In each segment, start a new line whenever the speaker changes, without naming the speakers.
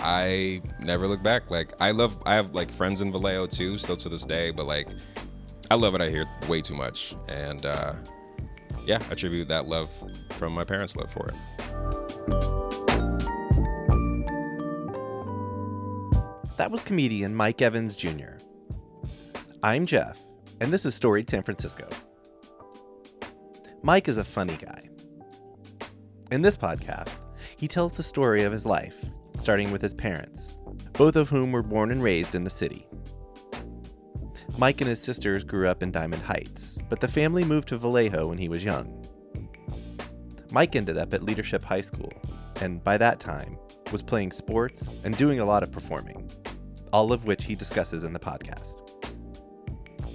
I never look back. Like I have like friends in Vallejo too, still to this day. But like I love it out here way too much, and yeah, I attribute that love from my parents' love for it.
That was comedian Mike Evans Jr. I'm Jeff, and this is Storied San Francisco. Mike is a funny guy. In this podcast, he tells the story of his life, starting with his parents, both of whom were born and raised in the city. Mike and his sisters grew up in Diamond Heights, but the family moved to Vallejo when he was young. Mike ended up at Leadership High School, and by that time, was playing sports and doing a lot of performing, all of which he discusses in the podcast.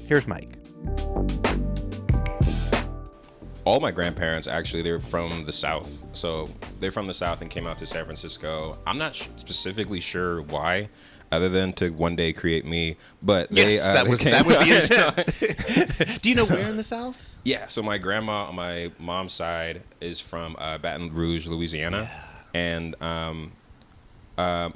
Here's Mike.
All my grandparents, actually, they're from the South. So they're from the South and came out to San Francisco. I'm not specifically sure why, other than to one day create me. But
yes, that was the intent. Do you know where in the South?
Yeah, so my grandma on my mom's side is from Baton Rouge, Louisiana. Yeah. And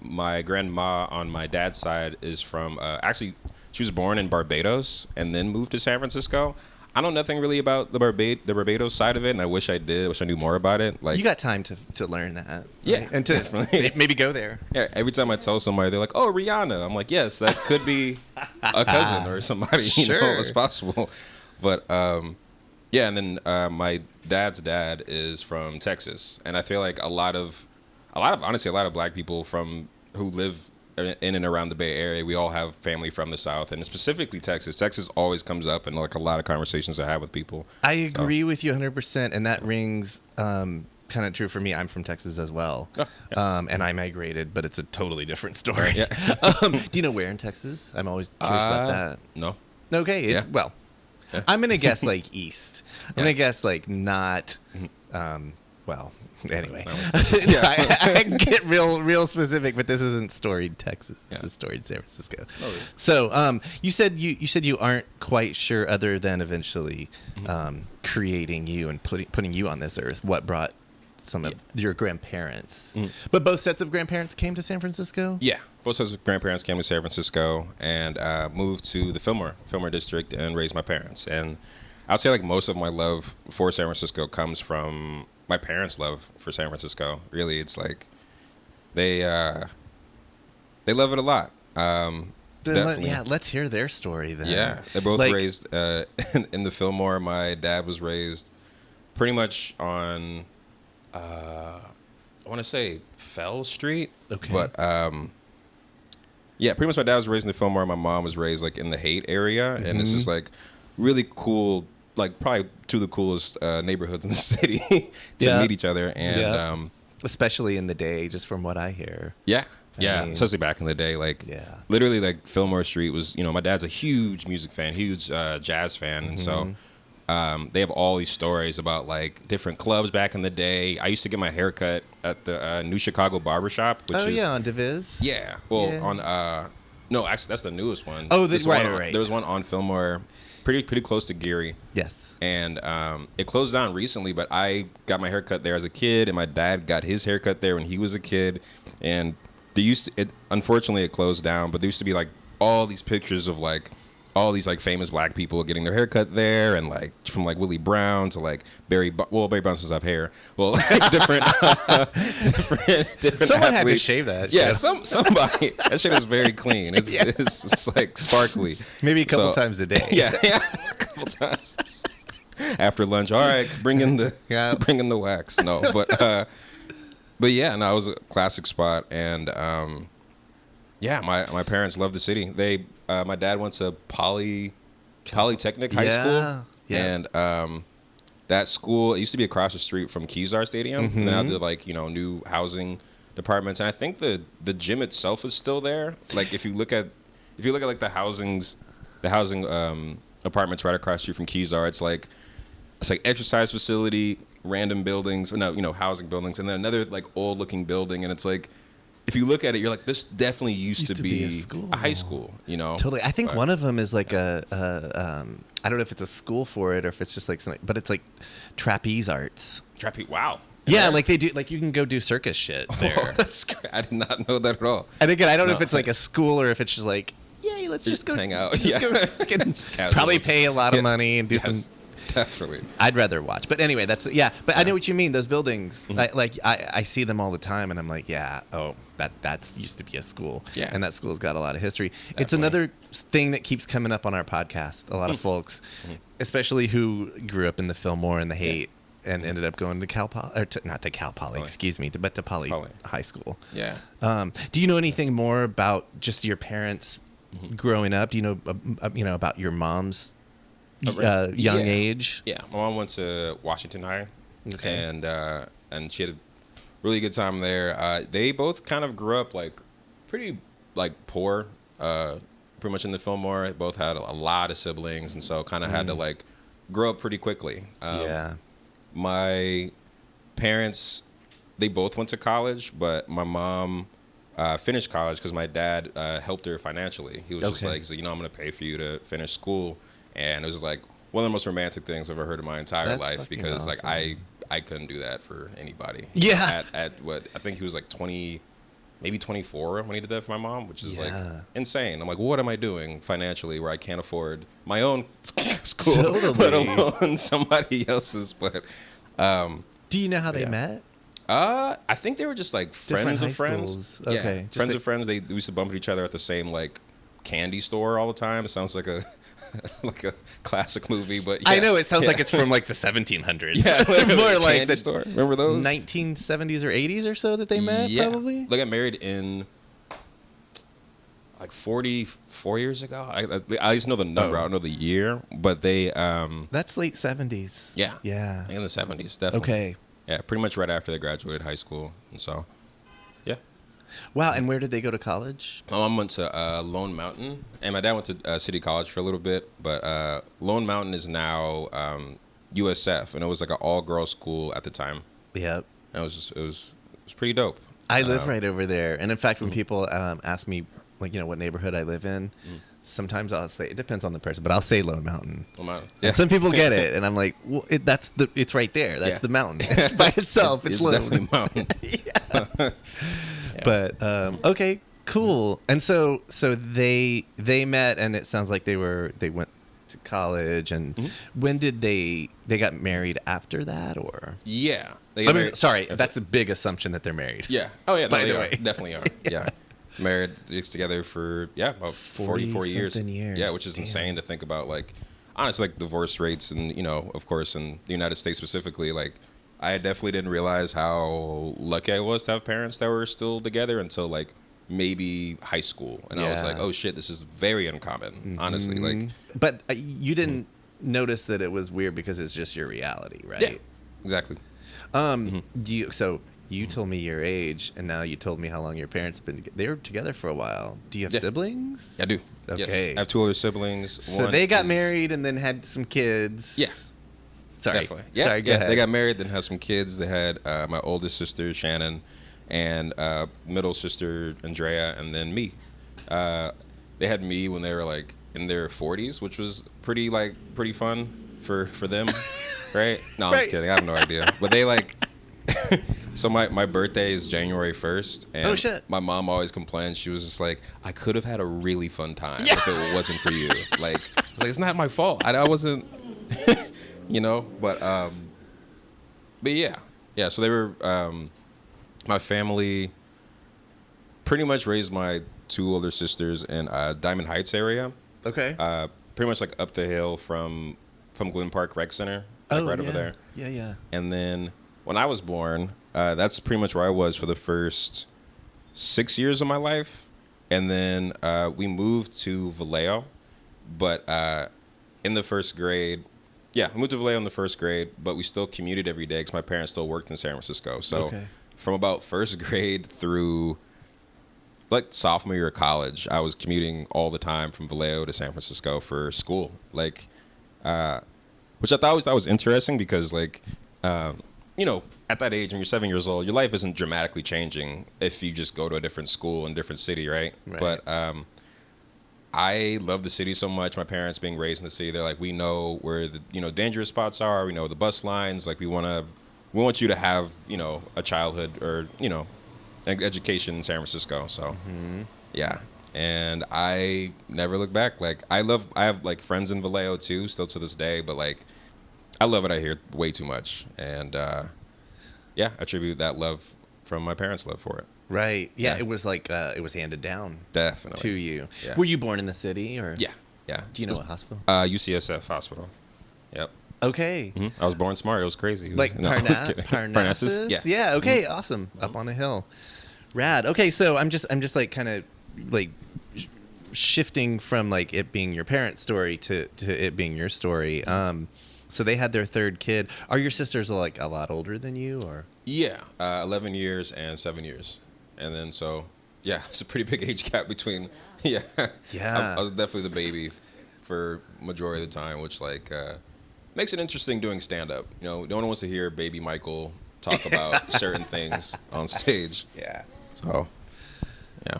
my grandma on my dad's side is from, actually, she was born in Barbados and then moved to San Francisco. I know nothing really about the Barbados side of it, and I wish I did. I wish I knew more about it. Like,
you got time to learn that. Right?
Yeah,
and to maybe go there.
Yeah, every time I tell somebody, they're like, "Oh, Rihanna." I'm like, "Yes, that could be a cousin or somebody.
Sure.
You know, it's possible." But yeah, and then my dad's dad is from Texas, and I feel like a lot of Black people who live in and around the Bay Area, we all have family from the South, and specifically Texas. Texas always comes up in like a lot of conversations I have with people.
I agree with you 100%, and that rings kind of true for me. I'm from Texas as well, and I migrated, but it's a totally different story.
Yeah.
Do you know where in Texas? I'm always curious about that.
No.
Okay, it's I'm gonna guess like east. I'm gonna guess like not. Well, anyway, I get real specific, but this isn't Storied Texas. This is Storied San Francisco. Oh, really? So, you said you aren't quite sure, other than eventually creating you and putting you on this earth. What brought some of your grandparents? But both sets of grandparents came to San Francisco.
Yeah, both sets of grandparents came to San Francisco and moved to the Fillmore district and raised my parents. And I would say like most of my love for San Francisco comes from my parents' love for San Francisco. Really, it's like they love it a lot.
Let's hear their story then.
Yeah, they're both raised in the Fillmore. My dad was raised pretty much on I want to say Fell Street.
Okay.
But yeah, pretty much my dad was raised in the Fillmore. My mom was raised like in the Haight area, and it's just like really cool. Like probably two of the coolest neighborhoods in the city to meet each other, and
especially in the day, just from what I hear.
Yeah, I mean, especially back in the day, like literally, like Fillmore Street was. You know, my dad's a huge music fan, huge jazz fan, and so they have all these stories about like different clubs back in the day. I used to get my hair cut at the New Chicago Barbershop, which is
on DeViz.
Yeah, well on no, actually that's the newest one.
Oh, right.
There was one on Fillmore. Pretty close to Geary.
Yes.
And it closed down recently, but I got my haircut there as a kid, and my dad got his haircut there when he was a kid. And unfortunately, it closed down, but there used to be like all these pictures of like all these like famous Black people getting their haircut there, and like from like Willie Brown to like Barry Brown doesn't have hair. Well, like different
Someone
athletes.
had to shave that.
Yeah, somebody. That shit is very clean. It's like sparkly.
Maybe a couple times a day.
Yeah, a couple times. After lunch, all right, bring in the wax. No, but yeah, no, it was a classic spot, and yeah, my parents loved the city. My dad went to Polytechnic High School, and that school, it used to be across the street from Kezar Stadium, and now they're like, you know, new housing departments, and I think the gym itself is still there. Like if you look at like the housing apartments right across the street from Kezar, it's like exercise facility, random buildings, housing buildings, and then another like old looking building, and it's like, if you look at it, you're like, this definitely used to be a high school, you know?
Totally. I think one of them is like I don't know if it's a school for it or if it's just like something, but it's like trapeze arts.
Wow.
Yeah, like they do. Like you can go do circus shit there.
Oh, that's great. I did not know that at all.
And again, I don't know if it's like a school or if it's just like, yay, let's just go
hang out.
Just go,
Just casual.
probably pay a lot of money and do some.
Definitely.
I'd rather watch. But anyway, but I know what you mean. Those buildings, I see them all the time, and I'm like, that's used to be a school.
Yeah.
And that school's got a lot of history.
Definitely.
It's another thing that keeps coming up on our podcast. A lot of folks, especially who grew up in the Fillmore and the Haight and ended up going to Cal Poly, or not to Cal Poly, excuse me, but to Poly High School.
Yeah.
Do you know anything more about just your parents growing up? Do you know about your mom's young age?
Yeah, my mom went to Washington High,
okay,
and she had a really good time there. They both kind of grew up like pretty like poor, pretty much in the Fillmore. They both had a lot of siblings, and so kind of had to like grow up pretty quickly. My parents, they both went to college, but my mom finished college because my dad helped her financially. He was just like, I'm going to pay for you to finish school. And it was like one of the most romantic things I've ever heard in my entire life because
awesome.
like I couldn't do that for anybody.
Yeah.
At what I think he was like 20, maybe 24 when he did that for my mom, which is like insane. I'm like, what am I doing financially where I can't afford my own school, let alone somebody else's? But
do you know how they met?
I think they were just like friends of friends.
Schools. Okay,
yeah, friends of friends. They used to bump into each other at the same like candy store all the time. It sounds like a like a classic movie, but
I know it sounds like it's from like the 1700s.
Yeah,
more like the
store. Remember those
1970s or 80s or so that they met. Probably.
They got married in like 44 years ago. I just know the number. I don't know the year, but they
that's late 70s.
Yeah, in the 70s, definitely.
Okay.
Yeah, pretty much right after they graduated high school, and so yeah.
Wow, and where did they go to college?
My mom went to Lone Mountain, and my dad went to City College for a little bit. But Lone Mountain is now USF, and it was like an all-girls school at the time.
Yep.
And it was pretty dope.
I live right over there, and in fact, when people ask me, like, what neighborhood I live in, sometimes I'll say it depends on the person, but I'll say Lone Mountain.
Lone Mountain.
Yeah. And some people get it, and I'm like, well, it's right there. That's the mountain by itself. It's
definitely mountain.
Yeah. But okay, cool. And so they met, and it sounds like they went to college. And when did they got married after that, or?
Yeah.
Sorry, that's a big assumption that they're married.
Yeah. Oh yeah.
By the way,
definitely are. Yeah. Married together for about 44 years. Yeah, which is insane to think about. Like, honestly, like divorce rates, and of course, in the United States specifically, like. I definitely didn't realize how lucky I was to have parents that were still together until like maybe high school, and I was like, "Oh shit, this is very uncommon." Honestly, like.
But you didn't notice that it was weird because it's just your reality, right?
Yeah, exactly.
You told me your age, and now you told me how long your parents have been. They were together for a while. Do you have siblings?
I do.
Okay.
Yes. I have two older siblings.
So they got married and then had some kids.
Yeah.
Sorry.
Definitely. Yeah.
Sorry, go ahead.
They got married, then had some kids. They had my oldest sister, Shannon, and middle sister, Andrea, and then me. They had me when they were like in their 40s, which was pretty fun for them, right? No, I'm just kidding. I have no idea. But they like... So my birthday is January 1st, and
oh, shit.
My mom always complains. She was just like, I could have had a really fun time if it wasn't for you. Like, I was like, it's not my fault. I wasn't... but yeah. So they were, my family pretty much raised my two older sisters in Diamond Heights area.
Okay.
Pretty much like up the hill from Glen Park Rec Center, like right over there.
Yeah.
And then when I was born, that's pretty much where I was for the first 6 years of my life. And then we moved to Vallejo, but in the first grade. Yeah, I moved to Vallejo in the first grade, but we still commuted every day because my parents still worked in San Francisco. So from about first grade through like sophomore year of college, I was commuting all the time from Vallejo to San Francisco for school. Like, which I thought was interesting because like, at that age when you're 7 years old, your life isn't dramatically changing if you just go to a different school in a different city, right? But I love the city so much. My parents being raised in the city, they're like, we know where the dangerous spots are. We know the bus lines. Like, we want to we want you to have, a childhood or, an education in San Francisco. So, yeah. And I never look back. Like, I have, like, friends in Vallejo, too, still to this day. But, like, I love it out here way too much. And, yeah, attribute that love from my parents' love for it.
Right. Yeah, it was like, it was handed down.
Definitely.
To you.
Yeah.
Were you born in the city, or?
Yeah. Yeah.
Do you know what hospital?
UCSF Hospital. Yep.
Okay.
I was born smart. It was crazy.
Like Parnassus? Yeah. Okay. Awesome. Up on a hill. Rad. Okay. So I'm just like kind of like shifting from like it being your parents' story to it being your story. So they had their third kid. Are your sisters like a lot older than you, or?
Yeah. 11 years and 7 years. And then yeah, it's a pretty big age gap between. Yeah.
Yeah.
I was definitely the baby for majority of the time, which makes it interesting doing stand-up. No one wants to hear baby Michael talk about certain things on stage.
Yeah.
So, yeah.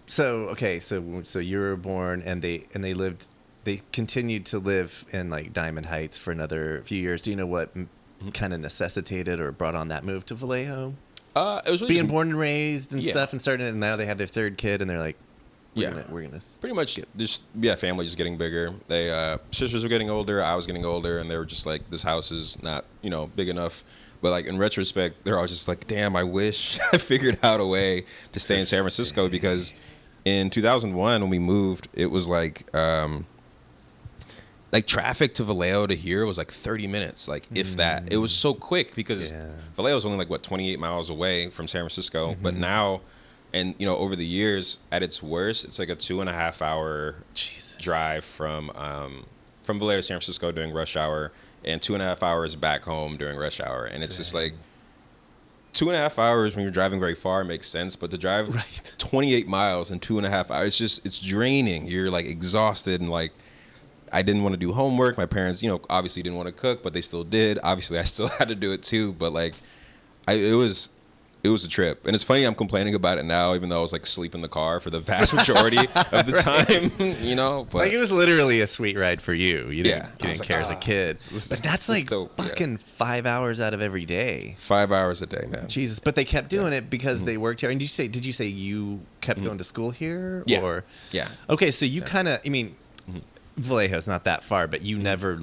So you were born, and they continued to live in like Diamond Heights for another few years. Do you know what kind of necessitated or brought on that move to Vallejo?
It was really
being born and raised and stuff, and starting, and now they have their third kid, and they're like, we're gonna
pretty much just family just getting bigger. They sisters were getting older, I was getting older, and they were just like, this house is not big enough. But like in retrospect, they're all just like, damn, I wish I figured out a way to stay in San Francisco, because in 2001 when we moved, it was like traffic to Vallejo to here was like 30 minutes, like if that. It was so quick because Vallejo was only like 28 miles away from San Francisco. But now, and over the years, at its worst, it's like a 2.5 hour drive from Vallejo to San Francisco during rush hour, and 2.5 hours back home during rush hour. And it's just like 2.5 hours when you're driving very far makes sense, but to drive 28 miles in 2.5 hours, it's draining. You're like exhausted, and like, I didn't want to do homework. My parents, obviously didn't want to cook, but they still did. Obviously, I still had to do it too. But like, it was a trip. And it's funny, I'm complaining about it now, even though I was like asleep in the car for the vast majority of the time. But
like, it was literally a sweet ride for you. You didn't care as a kid.
But
that's like dope, fucking 5 hours out of every day.
5 hours a day, man.
Jesus. But they kept doing it because they worked here. And did you say you kept going to school here?
Yeah.
Or?
Yeah.
Okay, so you kind of, Vallejo's not that far, but you never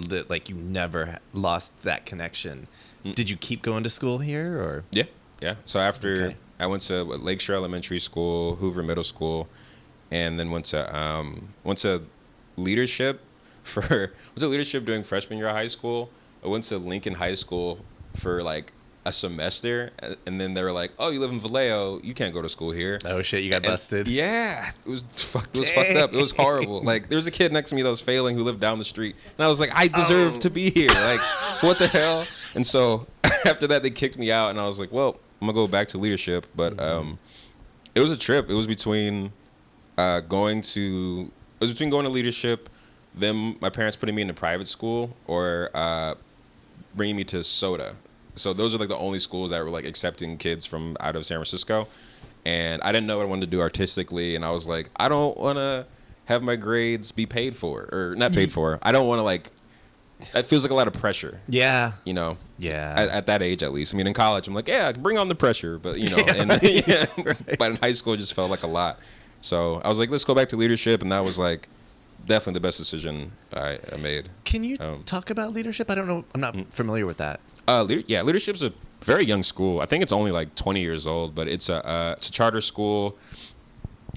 lost that connection. Did you keep going to school here, or?
Yeah. So after I went to Lakeshore Elementary School, Hoover Middle School, and then went to leadership during freshman year of high school. I went to Lincoln High School for like a semester, and then they were like, "Oh, you live in Vallejo, you can't go to school here."
Oh shit, you got busted.
Yeah, it was fucked up. It was horrible. Like, there was a kid next to me that was failing who lived down the street, and I was like, I deserve to be here. Like, what the hell? And so after that, they kicked me out, and I was like, well, I'm gonna go back to leadership. But it was a trip. It was between going to leadership, then my parents putting me in a private school, or bringing me to SOTA. So those are like the only schools that were like accepting kids from out of San Francisco. And I didn't know what I wanted to do artistically. And I was like, I don't want to have my grades be paid for, or not paid for. I don't want to like, it feels like a lot of pressure.
Yeah.
Yeah. At that age, at least. I mean, in college, I'm like, yeah, bring on the pressure. But, but in high school, it just felt like a lot. So I was like, let's go back to leadership. And that was like definitely the best decision I made.
Can you talk about leadership? I don't know. I'm not familiar with that.
Leadership's a very young school. I think it's only like 20 years old, but it's a charter school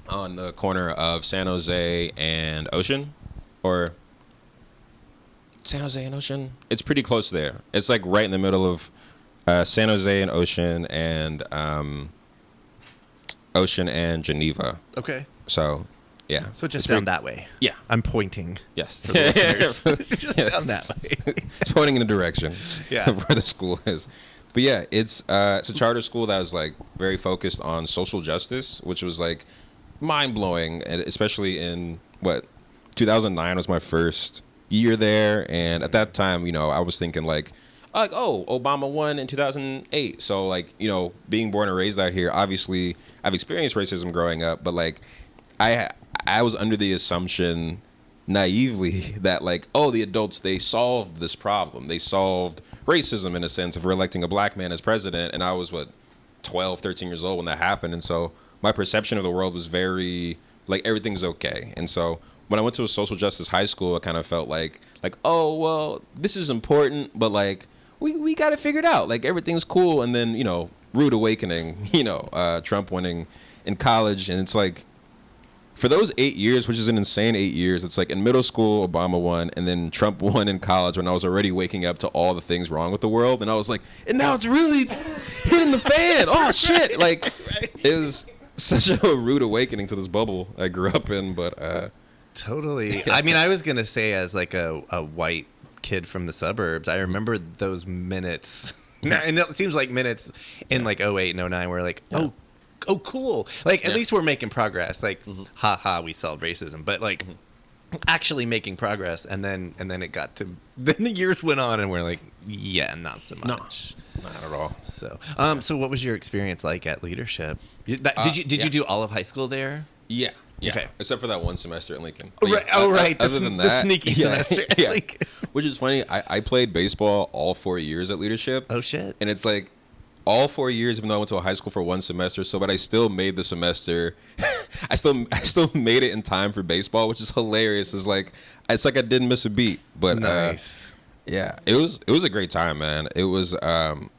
on the corner of San Jose and Ocean, or San Jose and Ocean. It's pretty close there. It's like right in the middle of San Jose and Ocean, and Ocean and Geneva.
Okay.
So, yeah.
So just down that way.
Yeah.
I'm pointing.
Yes.
For the listeners. Just down that way.
It's pointing in the direction of where the school is. But yeah, it's a charter school that was like very focused on social justice, which was like mind blowing, and especially in 2009 was my first year there, and at that time, I was thinking like, oh, Obama won in 2008, so like, being born and raised out here, obviously I've experienced racism growing up, but like I was under the assumption naively that like, oh, the adults, they solved this problem. They solved racism in a sense of electing a black man as president. And I was 12, 13 years old when that happened. And so my perception of the world was very like everything's okay. And so when I went to a social justice high school, I kind of felt like, oh, well, this is important, but like we got it figured out. Like everything's cool. And then, rude awakening, Trump winning in college. And it's like, for those 8 years, which is an insane 8 years, it's like in middle school, Obama won, and then Trump won in college when I was already waking up to all the things wrong with the world. And I was like, and now it's really hitting the fan. Oh, shit. Like, it was such a rude awakening to this bubble I grew up in. But
totally. Yeah. I mean, I was going to say as like a white kid from the suburbs, I remember those minutes. And it seems like minutes in like 08 and 09 were like, oh, cool. Like, at least we're making progress. Like, haha, we solved racism. But, like, actually making progress. And then it got to... Then the years went on and we're like, yeah, not so much.
No, not at all.
So what was your experience like at leadership? Did you do all of high school there?
Yeah.
Okay.
Except for that one semester at Lincoln.
Right. Other than that, the sneaky semester.
Yeah. Which is funny. I played baseball all 4 years at leadership.
Oh, shit.
And it's like... all 4 years, even though I went to a high school for one semester, but I still made the semester. I still made it in time for baseball, which is hilarious. It's like I didn't miss a beat. But
nice.
It was a great time, man. It was when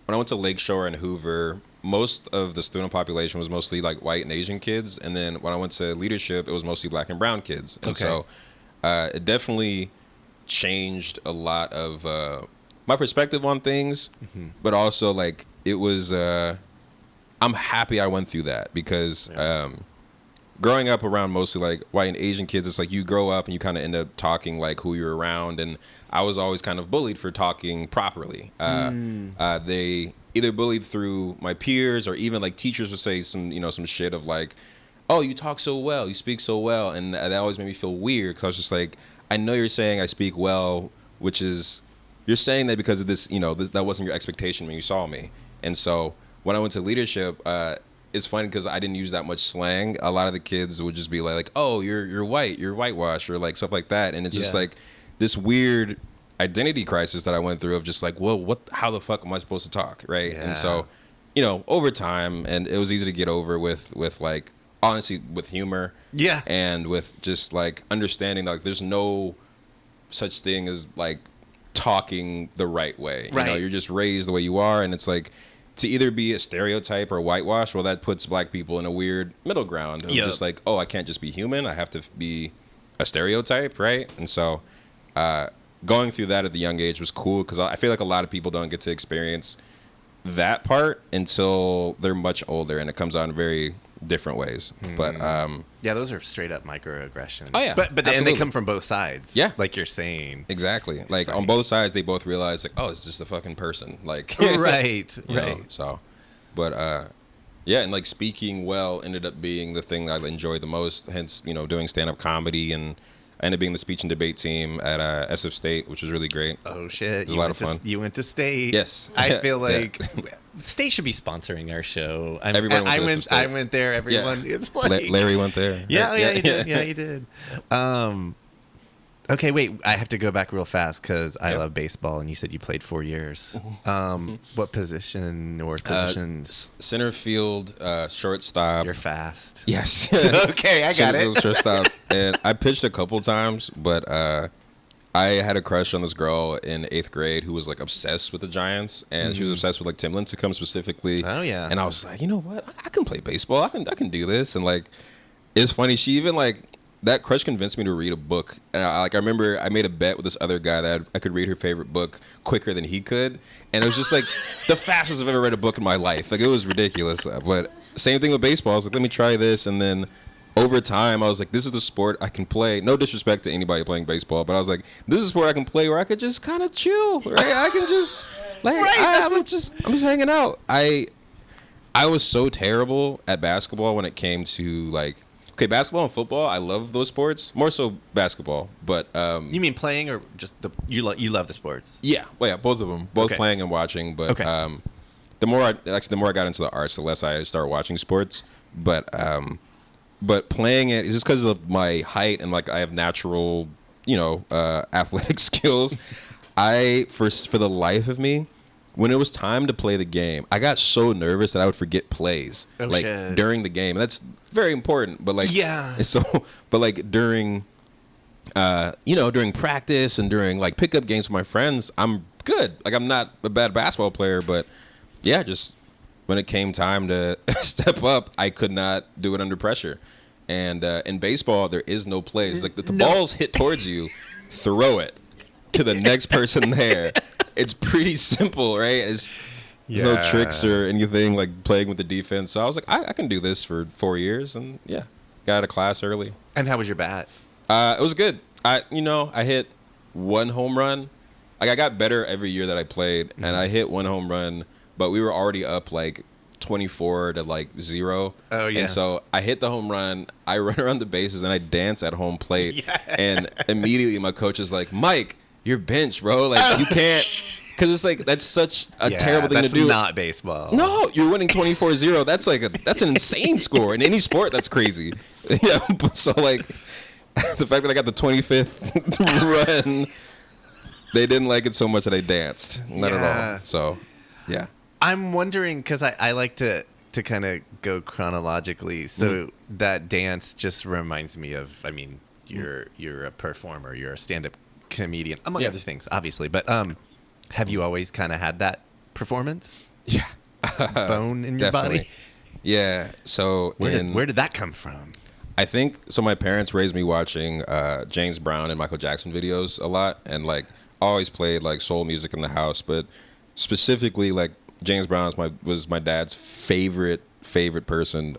I went to Lakeshore and Hoover, most of the student population was mostly like white and Asian kids, and then when I went to leadership, it was mostly black and brown kids, and so it definitely changed a lot of my perspective on things, but also like it was I'm happy I went through that because growing up around mostly like white and Asian kids, it's like you grow up and you kind of end up talking like who you're around, and I was always kind of bullied for talking properly. They either bullied through my peers or even like teachers would say some shit of like, oh, you talk so well, you speak so well, and that always made me feel weird because I was just like, I know you're saying I speak well, which is you're saying that because of this, that wasn't your expectation when you saw me. And so when I went to leadership, it's funny because I didn't use that much slang. A lot of the kids would just be like, oh, you're white, you're whitewashed, or like stuff like that. And it's just like this weird identity crisis that I went through of just like, well, how the fuck am I supposed to talk, right? Yeah. And so, over time, and it was easy to get over with like, honestly, with humor.
Yeah.
And with just like understanding that like, there's no such thing as like talking the right way.
Right.
You're just raised the way you are, and it's like to either be a stereotype or whitewash, well, that puts black people in a weird middle ground of just like, oh, I can't just be human, I have to be a stereotype, right? And so going through that at the young age was cool because I feel like a lot of people don't get to experience that part until they're much older, and it comes out in very different ways. But
those are straight up microaggressions.
Oh yeah,
but and they come from both sides.
Yeah,
like you're saying.
Exactly. Like on both sides, they both realize like, oh, it's just a fucking person. Like
right.
So, but and like speaking well ended up being the thing that I enjoyed the most. Hence, doing stand up comedy, and I ended up being the speech and debate team at SF State, which was really great.
Oh shit!
It was a lot of fun.
You went to State.
Yes.
I feel like State should be sponsoring our show.
Everyone went to
I went there. Everyone. Yeah. It's like
Larry went there.
Yeah, he did. Yeah, he did. Okay, wait. I have to go back real fast because I love baseball, and you said you played 4 years. What position or positions?
Center field, shortstop.
You're fast.
Yes.
Okay, I got it.
Shortstop, and I pitched a couple times, but I had a crush on this girl in 8th grade who was like obsessed with the Giants, and she was obsessed with like Tim Lincecum specifically.
Oh yeah.
And I was like, you know what? I can play baseball. I can do this. And like, it's funny. She even like. That crush convinced me to read a book. And I remember I made a bet with this other guy that I could read her favorite book quicker than he could. And it was just like the fastest I've ever read a book in my life. Like, it was ridiculous. But same thing with baseball. I was like, let me try this. And then over time, I was like, this is the sport I can play. No disrespect to anybody playing baseball, but I was like, this is a sport I can play where I could just kind of chill, right? I can just, like, I'm just hanging out. I was so terrible at basketball when it came to, like, okay, basketball and football, I love those sports. More so basketball, but
you mean playing or just you love the sports?
Yeah, well, yeah, both of them, both playing and watching. But the more I got into the arts, the less I started watching sports. But but playing it just because of my height and like I have natural, athletic skills. For the life of me, when it was time to play the game, I got so nervous that I would forget plays
shit.
during the game. And that's very important. But during, during practice and during like pickup games with my friends, I'm good. Like I'm not a bad basketball player, but yeah, just when it came time to step up, I could not do it under pressure. And in baseball, there is no plays. Like the ball's hit towards you, throw it to the next person there. It's pretty simple, right? There's no tricks or anything like playing with the defense. So I was like, I can do this for 4 years, and yeah, got out of class early.
And how was your bat?
It was good. I hit one home run. Like I got better every year that I played, and I hit one home run, but we were already up like 24 to like 0.
Oh yeah.
And so I hit the home run, I run around the bases, and I dance at home plate.
Yeah.
And immediately my coach is like, Mike, you're benched, bro. Like you can't, because it's like that's such a terrible thing to do.
That's not baseball.
No, you're winning 24-0. That's like that's an insane score in any sport. That's crazy. Yeah. So like the fact that I got the 25th run, they didn't like it so much that I danced. Not at all. So yeah.
I'm wondering, because I like to kind of go chronologically. So that dance just reminds me of, I mean, you're a performer, you're a stand-up comedian, among other things, obviously. But have you always kind of had that performance?
Yeah.
Bone in your
Definitely.
body?
Yeah. So
where did that come from?
I think so. My parents raised me watching James Brown and Michael Jackson videos a lot, and like always played like soul music in the house, but specifically like James Brown was my dad's favorite person,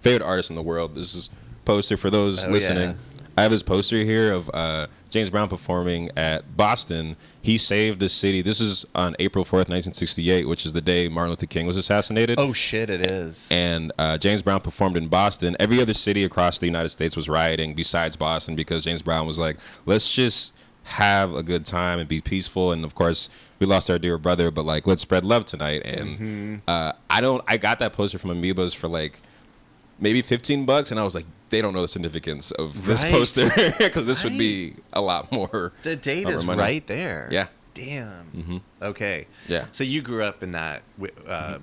favorite artist in the world. This is poster for those listening. Yeah. I have this poster here of James Brown performing at Boston. He saved the city. This is on April 4th, 1968, which is the day Martin Luther King was assassinated.
Oh, shit, it is.
And James Brown performed in Boston. Every other city across the United States was rioting besides Boston because James Brown was like, let's just have a good time and be peaceful. And, of course, we lost our dear brother, but, like, let's spread love tonight. And I got that poster from Amoebas for, like, maybe $15, and I was like, they don't know the significance of this poster because this would be a lot more.
The date is money. Right there.
Yeah.
Damn.
Mm-hmm.
Okay.
Yeah.
So you grew up in that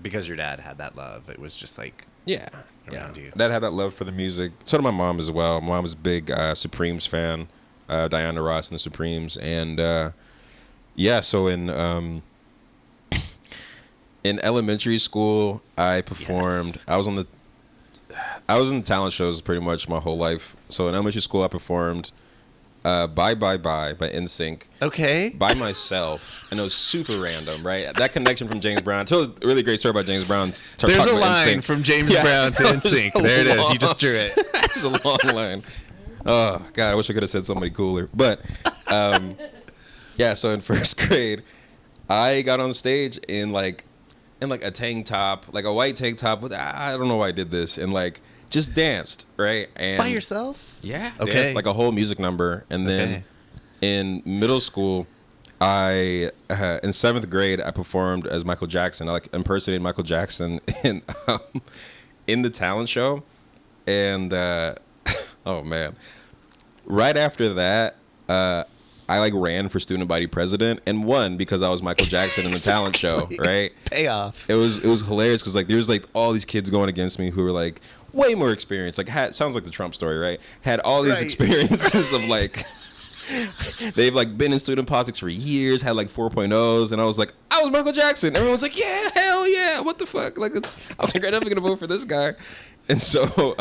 because your dad had that love. It was just like around you.
Dad had that love for the music. So did my mom as well. My mom was a big Supremes fan, Diana Ross and the Supremes, and so in elementary school, I performed. Yes. I was in talent shows pretty much my whole life. So in elementary school, I performed Bye Bye Bye by NSYNC.
Okay.
By myself. And it was super random, right? That connection from James Brown. I told a really great story about James Brown.
There's a line from James Brown to NSYNC. There it is. You just drew it.
It's a long line. Oh, God, I wish I could have said somebody cooler. But, so in first grade, I got on stage in like a tank top, like a white tank top with, I don't know why I did this, and like just danced, right? And
by yourself?
Yeah. Okay. Danced like a whole music number. And then in middle school, in 7th grade, I performed as Michael Jackson. I like impersonated Michael Jackson in the talent show. And oh man, right after that, I like ran for student body president and won because I was Michael Jackson in the talent show, right?
Payoff.
It was hilarious because like there was like all these kids going against me who were like way more experienced. Like sounds like the Trump story, right? Had all these experiences of like they've like been in student politics for years, had like 4.0s, and I was like, I was Michael Jackson. Everyone was like, yeah, hell yeah, what the fuck? Like I was like, I'm never gonna vote for this guy. And so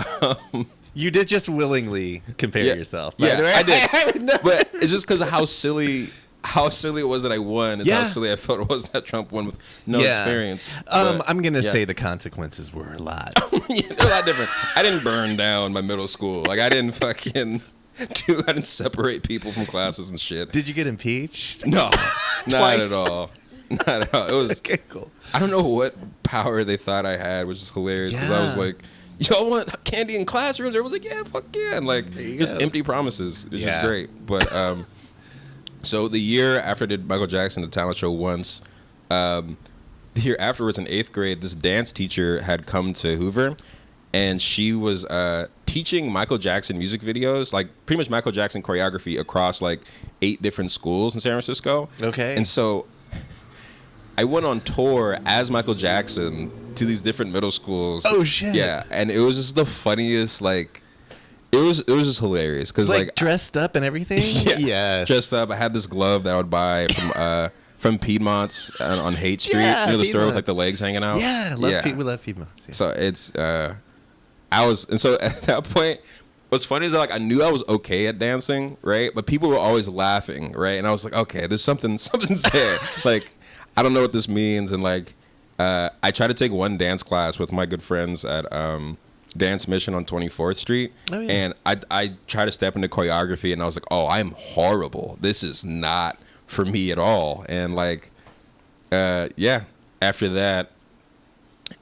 you did just willingly compare yourself.
Yeah, I did. I would never. But it's just because of how silly it was that I won. It's how silly I felt it was that Trump won with no experience.
I'm going to say the consequences were a lot.
They're a lot different. I didn't burn down my middle school. Like, I didn't fucking I didn't separate people from classes and shit.
Did you get impeached?
No, not at all. Not at all. It was,
okay, cool.
I don't know what power they thought I had, which is hilarious because I was like, y'all want candy in classrooms? Everyone's like, yeah, fuck yeah. And like, just empty promises. It's just great. But so the year after I did Michael Jackson, the talent show once, the year afterwards in 8th grade, this dance teacher had come to Hoover, and she was teaching Michael Jackson music videos, like pretty much Michael Jackson choreography across like 8 different schools in San Francisco.
Okay.
And so I went on tour as Michael Jackson to these different middle schools.
Oh shit.
Yeah, and it was just the funniest, like it was just hilarious cuz like
dressed up and everything?
Yeah.
Yes.
Dressed up. I had this glove that I would buy from Piedmont's on Haight Street.
Yeah,
you know the store with
Piedmont.
like the legs hanging out?
Yeah, we love Piedmont's. Yeah.
So it's and so at that point, what's funny is that like I knew I was okay at dancing, right? But people were always laughing, right? And I was like, okay, there's something's there. Like I don't know what this means. And like I tried to take one dance class with my good friends at Dance Mission on 24th Street.
Oh, yeah.
And I tried to step into choreography and I was like, oh, I'm horrible. This is not for me at all. And like after that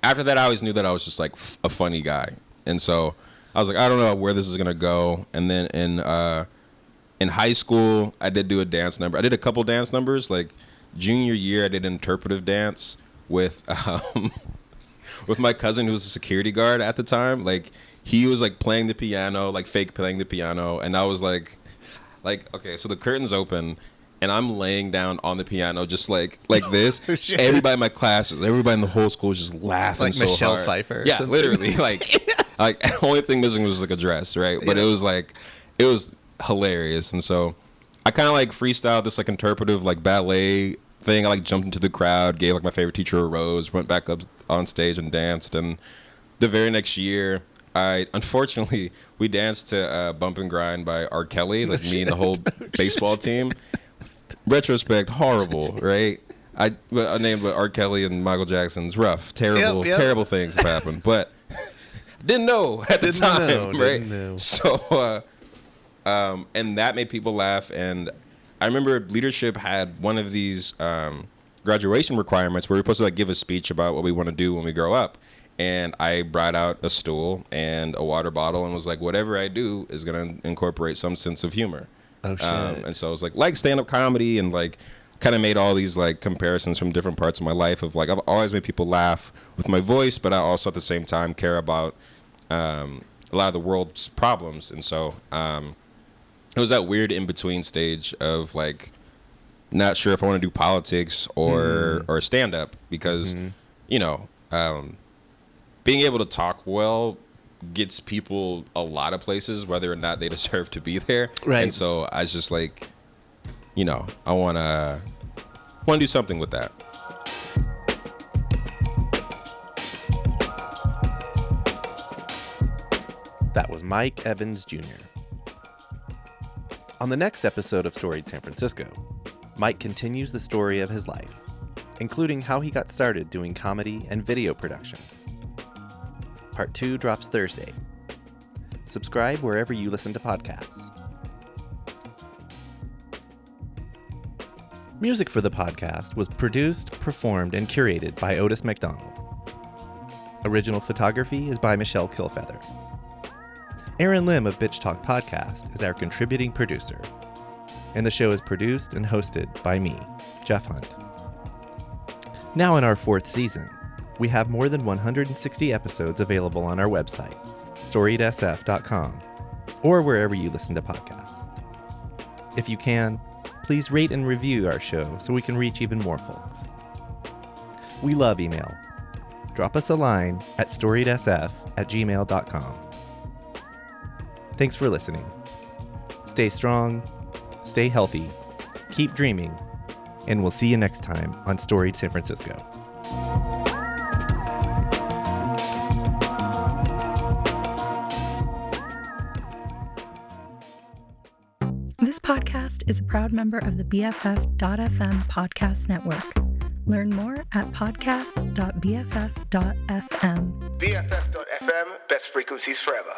I always knew that I was just like a funny guy. And so I was like, I don't know where this is gonna go. And then in high school I did do a dance number. I did a couple dance numbers. Like junior year I did an interpretive dance with my cousin who was a security guard at the time. Like he was like playing the piano, like fake playing the piano, and I was like okay, so the curtain's open and I'm laying down on the piano just like this.
Oh, shit.
Everybody in my class, everybody in the whole school was just laughing
like
so
Michelle
hard.
Pfeiffer or
yeah,
something.
literally like the only thing missing was like a dress, right? But it was hilarious. And so I kind of like freestyled this like interpretive like ballet thing. I like jumped into the crowd, gave like my favorite teacher a rose, went back up on stage and danced. And the very next year unfortunately we danced to Bump and Grind by R. Kelly, like me and the whole baseball team. Retrospect, horrible, right? I named R. Kelly and Michael Jackson's rough, terrible, terrible things have happened, but didn't know at the time, right?
Know.
So, and that made people laugh. And I remember leadership had one of these graduation requirements where we're supposed to like give a speech about what we want to do when we grow up. And I brought out a stool and a water bottle and was like, whatever I do is going to incorporate some sense of humor.
Oh, shit.
And so it was like stand-up comedy and like kind of made all these like comparisons from different parts of my life of like I've always made people laugh with my voice, but I also at the same time care about a lot of the world's problems. And so it was that weird in-between stage of like not sure if I want to do politics or stand-up because, you know, being able to talk well gets people a lot of places, whether or not they deserve to be there.
Right.
And so I was just like, you know, I want to do something with that.
That was Mike Evans Jr. On the next episode of Storied San Francisco, Mike continues the story of his life, including how he got started doing comedy and video production. Part 2 drops Thursday. Subscribe wherever you listen to podcasts. Music for the podcast was produced, performed, and curated by Otis McDonald. Original photography is by Michelle Kilfeather. Aaron Lim of Bitch Talk Podcast is our contributing producer. And the show is produced and hosted by me, Jeff Hunt. Now in our 4th season, we have more than 160 episodes available on our website, storiedsf.com, or wherever you listen to podcasts. If you can, please rate and review our show so we can reach even more folks. We love email. Drop us a line at storiedsf@gmail.com. Thanks for listening. Stay strong, stay healthy, keep dreaming, and we'll see you next time on Storied San Francisco.
This podcast is a proud member of the BFF.FM podcast network. Learn more at podcasts.bff.fm.
BFF.FM, best frequencies forever.